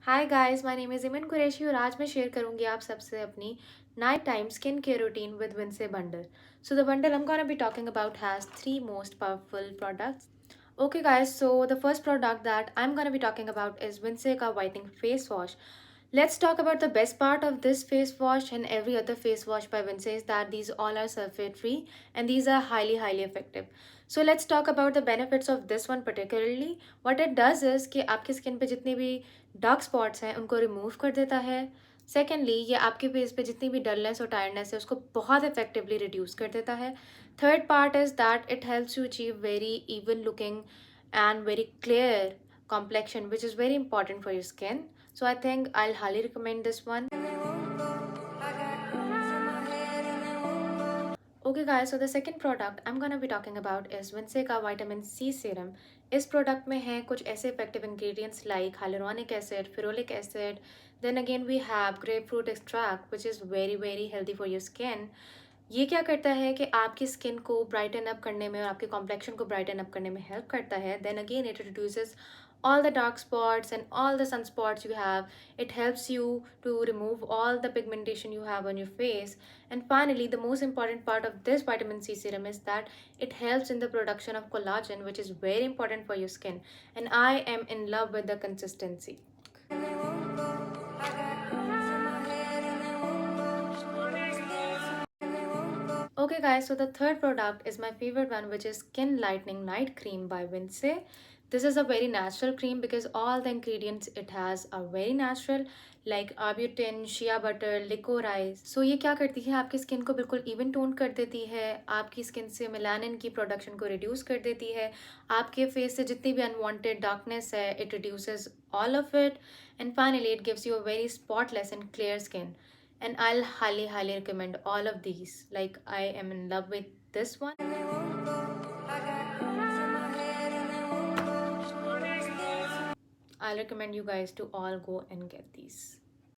Hi guys, my name is इमन कुरैशी और आज मैं शेयर करूंगी आप सबसे अपनी night time skin care routine with Vince bundle. So the bundle I'm gonna be talking about has three most powerful products. Okay guys, so the first product that I'm gonna be talking about is Vince Whitening Face Wash. Let's talk about the best part of this face wash and every other face wash by Vince is that these all are sulfate free and these are highly effective. So let's talk about the benefits of this one particularly. What it does is कि आपकी skin पे जितनी भी dark spots हैं उनको remove कर देता है. सेकेंडली ये आपके फेस पे जितनी भी डलनेस और टायर्डनेस है उसको बहुत इफेक्टिवली रिड्यूस कर देता है. Third part is that it helps you achieve very even looking and very clear complexion, which is very important for your skin. So I think I'll highly recommend this one. Okay guys, so the second product I'm gonna be talking about is Vince का vitamin C serum. इस product में हैं कुछ ऐसे effective ingredients like hyaluronic acid, ferulic acid, then again we have grapefruit extract which is very healthy for your skin. ये क्या करता है कि आपकी स्किन को ब्राइटन अप करने में और आपके कॉम्प्लेक्शन को ब्राइटन अप करने में हेल्प करता है. Then again it reduces all the dark spots and all the sunspots you have. It helps you to remove all the pigmentation you have on your face. And finally, the most important part of this vitamin C serum is that it helps in the production of collagen, which is very important for your skin. And I am in love with the consistency. Okay guys, so the third product is my favorite one, which is Skin Lightening Night Cream by Vince. This is a very natural cream because all the ingredients it has are very natural, like arbutin, shea butter, licorice. So ये क्या करती है, आपकी skin को बिल्कुल even tone कर देती है, आपकी स्किन से मेलानिन की प्रोडक्शन को रिड्यूस कर देती है, आपके फेस से जितनी भी अनवांटेड डार्कनेस है it reduces all of it, and finally it gives you a very spotless and clear skin. And I'll highly recommend all of these. Like, I am in love with this one. I'll recommend you guys to all go and get these.